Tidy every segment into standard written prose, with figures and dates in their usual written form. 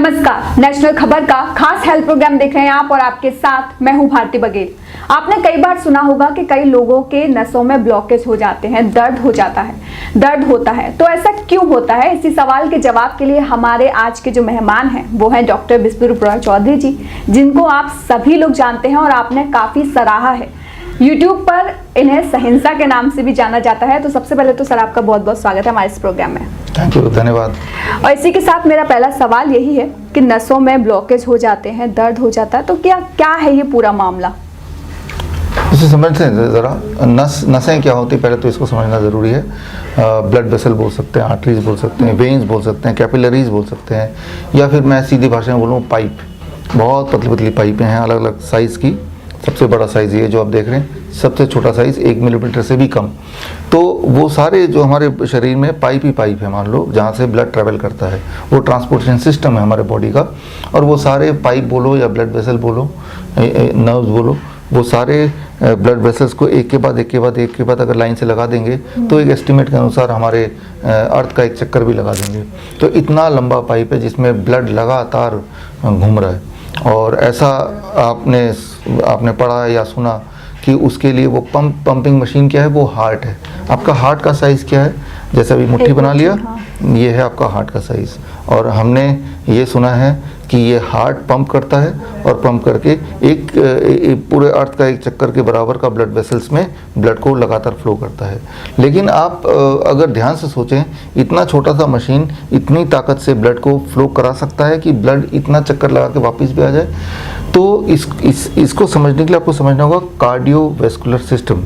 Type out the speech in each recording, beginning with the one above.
नमस्कार, नेशनल खबर का खास हेल्थ प्रोग्राम देख रहे हैं आप और आपके साथ मैं हूं भारती बघेल। आपने कई बार सुना होगा कि कई लोगों के नसों में ब्लॉकेज हो जाते हैं, दर्द होता है। तो ऐसा क्यों होता है? इसी सवाल के जवाब के लिए हमारे आज के जो मेहमान हैं वो हैं डॉक्टर विस्फुर चौधरी जी, जिनको आप सभी लोग जानते हैं और आपने काफी सराहा है। यूट्यूब पर इन्हें सहिंसा के नाम से भी जाना जाता है। तो सबसे पहले तो सर आपका बहुत बहुत स्वागत है हमारे इस प्रोग्राम में। थैंक यू, धन्यवाद। और इसी के साथ मेरा पहला सवाल यही है कि नसों में ब्लॉकेज हो जाते हैं, दर्द हो जाता है, तो क्या है ये पूरा मामला? इसे समझते हैं ज़रा। नसें क्या होती है पहले तो इसको समझना ज़रूरी है। ब्लड वेसल बोल सकते हैं, आर्टरीज बोल सकते हैं, वेन्स बोल सकते हैं, कैपिलरीज बोल सकते हैं, या फिर मैं सीधी भाषा में बोलूँ पाइप। बहुत पतली पतली पाइपें हैं अलग अलग साइज़ की। सबसे बड़ा साइज़ ये जो आप देख रहे हैं, सबसे छोटा साइज़ 1 मिलीमीटर से भी कम। तो वो सारे जो हमारे शरीर में पाइप ही पाइप है, मान लो, जहाँ से ब्लड ट्रैवल करता है, वो ट्रांसपोर्टेशन सिस्टम है हमारे बॉडी का। और वो सारे पाइप बोलो या ब्लड वेसल बोलो, नर्व्स बोलो, वो सारे ब्लड वेसल्स को एक के बाद अगर लाइन से लगा देंगे तो एक एस्टिमेट के अनुसार हमारे अर्थ का एक चक्कर भी लगा देंगे। तो इतना लंबा पाइप है जिसमें ब्लड लगातार घूम रहा है। और ऐसा आपने पढ़ा या सुना कि उसके लिए वो पंपिंग मशीन क्या है, वो हार्ट है। आपका हार्ट का साइज़ क्या है? जैसे अभी मुट्ठी बना लिया, ये है आपका हार्ट का साइज़। और हमने ये सुना है कि ये हार्ट पंप करता है और पंप करके एक पूरे अर्थ का एक चक्कर के बराबर का ब्लड वेसल्स में ब्लड को लगातार फ्लो करता है। लेकिन आप अगर ध्यान से सोचें, इतना छोटा सा मशीन इतनी ताकत से ब्लड को फ्लो करा सकता है कि ब्लड इतना चक्कर लगा के वापस भी आ जाए। तो इसको समझने के लिए आपको समझना होगा कार्डियोवैस्कुलर सिस्टम,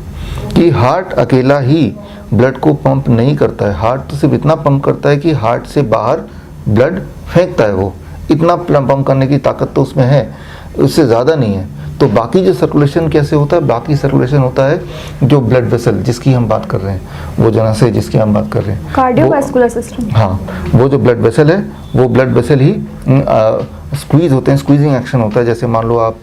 कि हार्ट अकेला ही ब्लड को पंप नहीं करता है। हार्ट तो सिर्फ इतना पंप करता है कि हार्ट से बाहर ब्लड फेंकता है। वो इतना पंप करने की ताकत तो उसमें है, उससे ज़्यादा नहीं है। तो बाकी जो सर्कुलेशन कैसे होता है? बाकी सर्कुलेशन होता है जो ब्लड वेसल जिसकी हम बात कर रहे हैं, वो जो नसें जिसकी हम बात कर रहे हैं, कार्डियोवैस्कुलर सिस्टम। हाँ, वो जो ब्लड वेसल है, वो ब्लड वेसल ही स्क्वीज होते हैं। स्क्वीजिंग एक्शन होता है। जैसे मान लो आप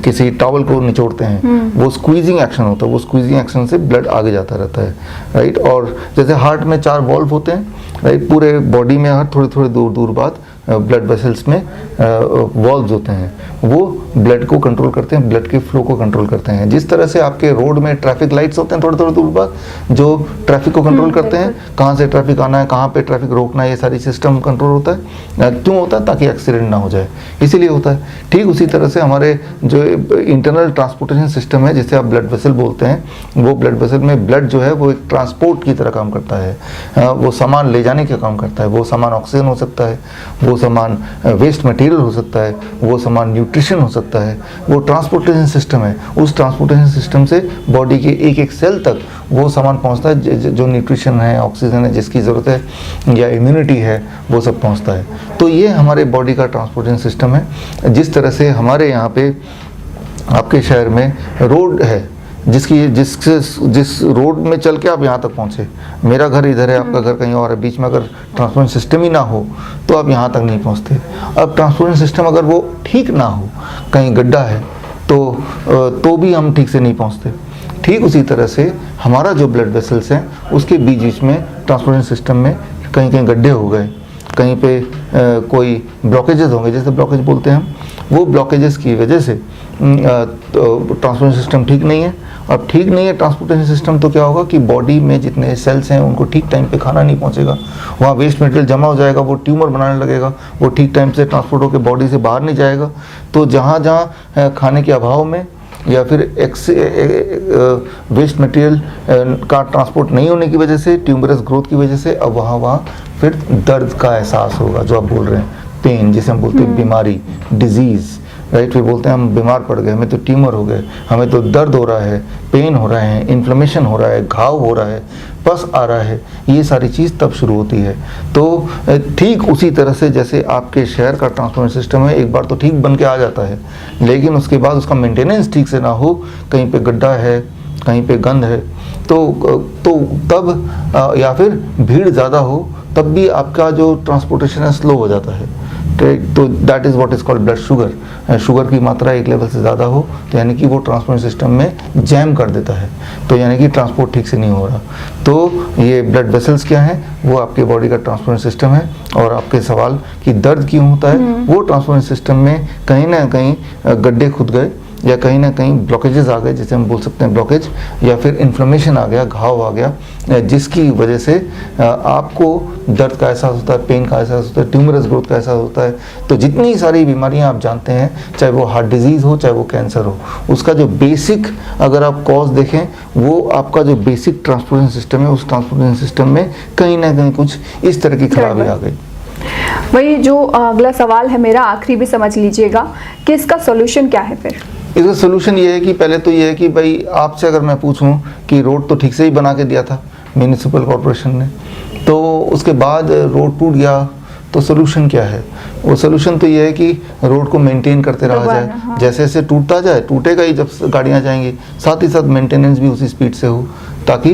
किसी टॉवल को निचोड़ते हैं, वो स्क्वीजिंग एक्शन होता है। वो स्क्वीजिंग एक्शन से ब्लड आगे जाता रहता है, राइट। और जैसे हार्ट में 4 वॉल्व होते हैं, राइट। पूरे बॉडी में हर थोड़े दूर बाद ब्लड वेसल्स में वॉल्व्स होते हैं, वो ब्लड को कंट्रोल करते हैं, ब्लड के फ्लो को कंट्रोल करते हैं। जिस तरह से आपके रोड में ट्रैफिक लाइट्स होते हैं थोड़े दूर बाद, जो ट्रैफिक को कंट्रोल करते हैं, कहाँ से ट्रैफिक आना है, कहाँ पे ट्रैफिक रोकना है, ये सारी सिस्टम कंट्रोल होता है। क्यों होता है? ताकि एक्सीडेंट ना हो जाए, इसीलिए होता है। ठीक उसी तरह से हमारे जो इंटरनल ट्रांसपोर्टेशन सिस्टम है, जिसे आप ब्लड वेसल बोलते हैं, वो ब्लड वेसल में ब्लड जो है वो एक ट्रांसपोर्ट की तरह काम करता है। वो सामान ले जाने का काम करता है। वो सामान ऑक्सीजन हो सकता है, वो सामान वेस्ट मटेरियल हो सकता है, वो सामान न्यूट्रिशन हो सकता है। वो ट्रांसपोर्टेशन सिस्टम है। उस ट्रांसपोर्टेशन सिस्टम से बॉडी के एक सेल तक वो सामान पहुंचता है, जो न्यूट्रिशन है, ऑक्सीजन है, जिसकी ज़रूरत है, या इम्यूनिटी है, वो सब पहुंचता है। तो ये हमारे बॉडी का ट्रांसपोर्टेशन सिस्टम है। जिस तरह से हमारे यहाँ पे आपके शहर में रोड है, जिस रोड में चल के आप यहाँ तक पहुँचे, मेरा घर इधर है, आपका घर कहीं और है, बीच में अगर ट्रांसपोर्टेशन सिस्टम ही ना हो तो आप यहाँ तक नहीं पहुँचते। अब ट्रांसपोर्टेशन सिस्टम अगर वो ठीक ना हो, कहीं गड्ढा है तो भी हम ठीक से नहीं पहुँचते। ठीक उसी तरह से हमारा जो ब्लड वेसल्स हैं, उसके बीच में ट्रांसपोर्टेशन सिस्टम में कहीं गड्ढे हो गए, कहीं पे कोई ब्लॉकेजेस होंगे, जैसे ब्लॉकेज बोलते हैं हम, वो ब्लॉकेजेस की वजह से ट्रांसपोर्टेशन सिस्टम ठीक नहीं है। अब ठीक नहीं है ट्रांसपोर्टेशन सिस्टम, तो क्या होगा कि बॉडी में जितने सेल्स हैं उनको ठीक टाइम पे खाना नहीं पहुंचेगा, वहाँ वेस्ट मटेरियल जमा हो जाएगा, वो ट्यूमर बनाने लगेगा, वो ठीक टाइम से ट्रांसपोर्ट होकर बॉडी से बाहर नहीं जाएगा। तो जहाँ खाने के अभाव में या फिर वेस्ट मटेरियल का ट्रांसपोर्ट नहीं होने की वजह से, ट्यूमरस ग्रोथ की वजह से, अब वहाँ फिर दर्द का एहसास होगा, जो आप बोल रहे हैं, पेन, जिसे हम बोलते हैं बीमारी, डिजीज़, राइट। फिर बोलते हैं हम बीमार पड़ गए, हमें तो ट्यूमर हो गए, हमें तो दर्द हो रहा है, पेन हो रहा है, इन्फ्लेमेशन हो रहा है, घाव हो रहा है, पस आ रहा है। ये सारी चीज़ तब शुरू होती है। तो ठीक उसी तरह से जैसे आपके शहर का ट्रांसपोर्टेशन सिस्टम है, एक बार तो ठीक बन के आ जाता है, लेकिन उसके बाद उसका मेंटेनेंस ठीक से ना हो, कहीं पे गड्ढा है, कहीं पे गंद है, तो तब या फिर भीड़ ज़्यादा हो, तब भी आपका जो ट्रांसपोर्टेशन है स्लो हो जाता है। राइट। तो that is what is called blood sugar. Sugar की मात्रा एक लेवल से ज़्यादा हो तो यानी कि वो ट्रांसपोर्ट सिस्टम में जैम कर देता है, तो यानी कि ट्रांसपोर्ट ठीक से नहीं हो रहा। तो ये ब्लड वेसल्स क्या हैं, वो आपके बॉडी का ट्रांसपोर्ट सिस्टम है। और आपके सवाल कि दर्द क्यों होता है, वो ट्रांसपोर्ट सिस्टम में कहीं ना कहीं गड्ढे खुद गए या कहीं ना कहीं ब्लॉकेजेस आ गए, जिसे हम बोल सकते हैं ब्लॉकेज, या फिर इन्फ्लेमेशन आ गया, घाव आ गया, जिसकी वजह से आपको दर्द का एहसास होता है, पेन का एहसास होता है, ट्यूमरस ग्रोथ का एहसास होता है। तो जितनी सारी बीमारियां आप जानते हैं, चाहे वो हार्ट डिजीज़ हो, चाहे वो कैंसर हो, उसका जो बेसिक अगर आप कॉज देखें, वो आपका जो बेसिक ट्रांसपोर्टेशन सिस्टम है, उस ट्रांसपोर्टेशन सिस्टम में कहीं ना कहीं कुछ इस तरह की खराबी आ गई। वही जो अगला सवाल है मेरा, आखिरी भी समझ लीजिएगा कि इसका सॉल्यूशन क्या है फिर। इसका सोल्यूशन ये है कि पहले तो ये है कि भाई आपसे अगर मैं पूछूं कि रोड तो ठीक से ही बना के दिया था म्यूनिसिपल कॉरपोरेशन ने, तो उसके बाद रोड टूट गया, तो सोल्यूशन क्या है? वो सोल्यूशन तो ये है कि रोड को मेंटेन करते रहा जाए। हाँ। जैसे जैसे टूटता जाए, टूटेगा ही जब गाड़ियाँ जाएंगी, साथ ही साथ मेंटेनेंस भी उसी स्पीड से हो, ताकि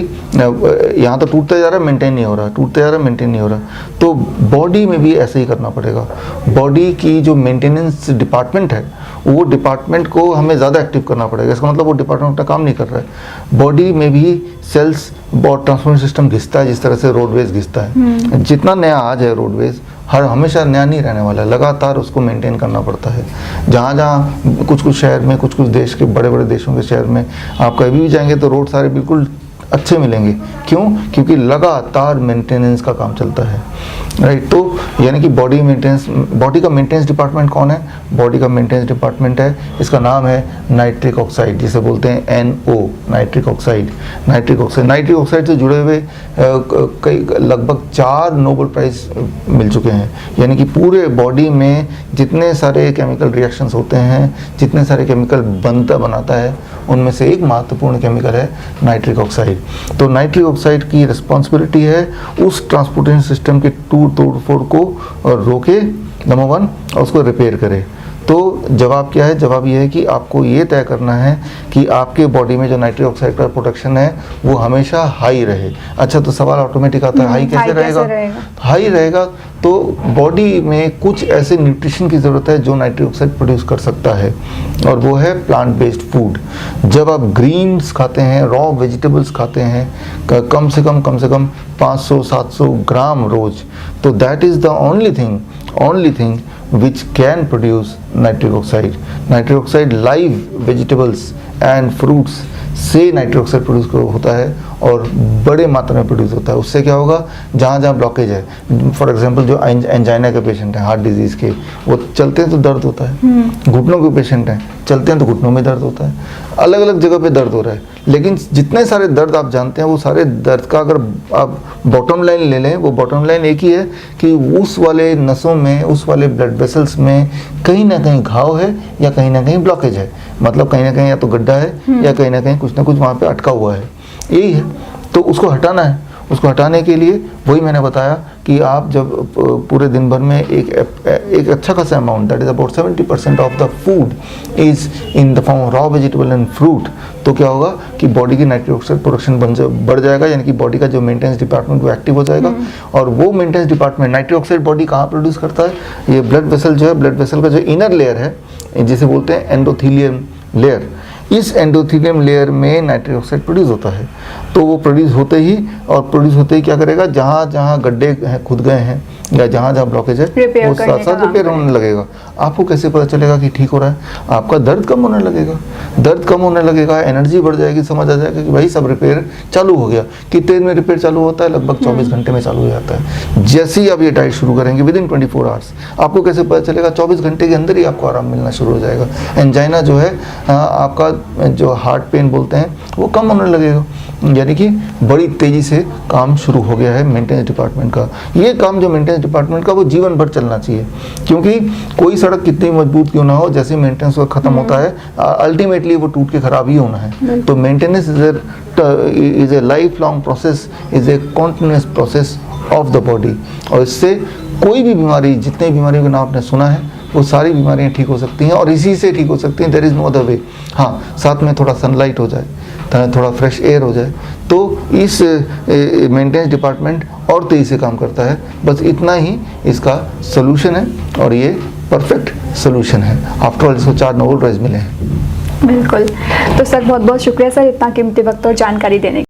यहाँ तो टूटता जा रहा है, मेंटेन नहीं हो रहा, टूटता जा रहा है, मेंटेन नहीं हो रहा। तो बॉडी में भी ऐसे ही करना पड़ेगा। बॉडी की जो मेंटेनेंस डिपार्टमेंट है, वो डिपार्टमेंट को हमें ज़्यादा एक्टिव करना पड़ेगा। इसका मतलब वो डिपार्टमेंट अपना काम नहीं कर रहा है। बॉडी में भी सेल्स और ट्रांसपोर्ट सिस्टम घिसता है, जिस तरह से रोडवेज घिसता है। जितना नया आ जाए रोडवेज, हमेशा नया नहीं रहने वाला है, लगातार उसको मेंटेन करना पड़ता है। जहाँ जहाँ कुछ कुछ शहर में, कुछ कुछ देश के बड़े बड़े देशों के शहर में आप कभी भी जाएंगे तो रोड सारे बिल्कुल अच्छे मिलेंगे। क्यों? क्योंकि लगातार मेंटेनेंस का काम चलता है, राइट। तो यानी कि बॉडी का मेंटेनेंस डिपार्टमेंट कौन है? बॉडी का मेंटेनेंस डिपार्टमेंट है, इसका नाम है नाइट्रिक ऑक्साइड, जिसे बोलते हैं NO, nitric oxide. Nitric oxide से जुड़े हुए कई लगभग 4 नोबेल प्राइज मिल चुके हैं। यानी कि पूरे बॉडी में जितने सारे केमिकल रिएक्शंस होते हैं, जितने सारे केमिकल बनाता है, उनमें से एक महत्वपूर्ण केमिकल है नाइट्रिक ऑक्साइड। तो नाइट्रिक ऑक्साइड की रिस्पॉन्सिबिलिटी है उस ट्रांसपोर्टेशन सिस्टम के तोड़-फोड़ को रोके, नंबर 1, और उसको रिपेयर करे। तो जवाब क्या है? जवाब ये है कि आपको ये तय करना है कि आपके बॉडी में जो नाइट्रिक ऑक्साइड का प्रोडक्शन है वो हमेशा हाई रहे। अच्छा, तो सवाल ऑटोमेटिक आता है, हाई कैसे रहेगा? हाई रहेगा तो बॉडी में कुछ ऐसे न्यूट्रिशन की ज़रूरत है जो नाइट्रिक ऑक्साइड प्रोड्यूस कर सकता है, और वो है प्लांट बेस्ड फूड। जब आप ग्रीन्स खाते हैं, रॉ वेजिटेबल्स खाते हैं, कम से कम 500-700 ग्राम रोज, तो that is the only thing which can produce nitric oxide. Nitric oxide live vegetables and fruits से नाइट्रिक ऑक्साइड प्रोड्यूस होता है और बड़े मात्रा में प्रोड्यूस होता है। उससे क्या होगा? जहाँ जहाँ ब्लॉकेज है, फॉर एग्जांपल जो एंजाइना के पेशेंट हैं, हार्ट डिजीज़ के, वो चलते हैं तो दर्द होता है। घुटनों के पेशेंट हैं, चलते हैं तो घुटनों में दर्द होता है। अलग अलग जगह पे दर्द हो रहा है, लेकिन जितने सारे दर्द आप जानते हैं, वो सारे दर्द का अगर आप बॉटम लाइन ले लें, वो बॉटम लाइन एक ही है कि उस वाले नसों में, उस वाले ब्लड वेसल्स में कहीं ना कहीं घाव है या कहीं ना कहीं ब्लॉकेज है। मतलब कहीं ना कहीं या तो गड्ढा है या कहीं ना कहीं कुछ ना कुछ वहाँ पे अटका हुआ है, यही है। तो उसको हटाना है। उसको हटाने के लिए वही मैंने बताया कि आप जब पूरे दिन भर में एक अच्छा खासा amount, that is about 70% of the food is in the form of raw vegetable and fruit, तो क्या होगा कि बॉडी की नाइट्रिक ऑक्साइड प्रोडक्शन बढ़ जाएगा। यानी कि बॉडी का जो मेंटेनेंस डिपार्टमेंट वो एक्टिव हो जाएगा। और वो maintenance department nitric oxide body कहाँ प्रोड्यूस करता है? ये ब्लड वेसल जो है, ब्लड वेसल का जो इनर लेयर है, जिसे बोलते हैं एंडोथीलियम लेयर, इस एंडोथीलियम लेयर में नाइट्रिक ऑक्साइड प्रोड्यूस होता है। तो वो प्रोड्यूस होते ही क्या करेगा? जहाँ जहाँ गड्ढे खुद गए हैं या जहाँ जहाँ ब्लॉकेज है, वो साथ साथ रिपेयर होने लगेगा। आपको कैसे पता चलेगा कि ठीक हो रहा है? आपका दर्द कम होने लगेगा, एनर्जी बढ़ जाएगी, समझ आ जाएगा कि भाई सब रिपेयर चालू हो गया। कितने देर में रिपेयर चालू होता है? लगभग 24 घंटे में चालू हो जाता है। जैसे ही आप ये डाइट शुरू करेंगे, विदिन 24 आवर्स, आपको कैसे पता चलेगा? 24 घंटे के अंदर ही आपको आराम मिलना शुरू हो जाएगा। एंजाइना जो है, आपका जो हार्ट पेन बोलते हैं, वो कम होने लगेगा। यानी कि बड़ी तेजी से काम शुरू हो गया है मेंटेनेंस डिपार्टमेंट का। ये काम जो मेंटेनेंस डिपार्टमेंट का, वो जीवन भर चलना चाहिए, क्योंकि कोई सड़क कितनी मजबूत क्यों ना हो, जैसे मेंटेनेंस खत्म होता है, अल्टीमेटली वो टूट के खराब ही होना है। तो maintenance is a life long process, is a continuous process of the body. और इससे कोई भी बीमारी, जितने बीमारियों का नाम आपने सुना है, वो सारी बीमारियां ठीक हो सकती हैं और इसी से ठीक हो सकती हैं। There is no other way. हाँ, साथ में थोड़ा सनलाइट हो जाए, थोड़ा फ्रेश एयर हो जाए, तो इस मेंटेनेंस डिपार्टमेंट और तेज़ी से काम करता है। बस इतना ही इसका सोल्यूशन है और ये परफेक्ट सोल्यूशन है। आफ्टर ऑल इसको 4 नोबेल प्राइज़ मिले हैं। बिल्कुल। तो सर बहुत बहुत शुक्रिया सर इतना कीमती वक्त और जानकारी देने के लिए।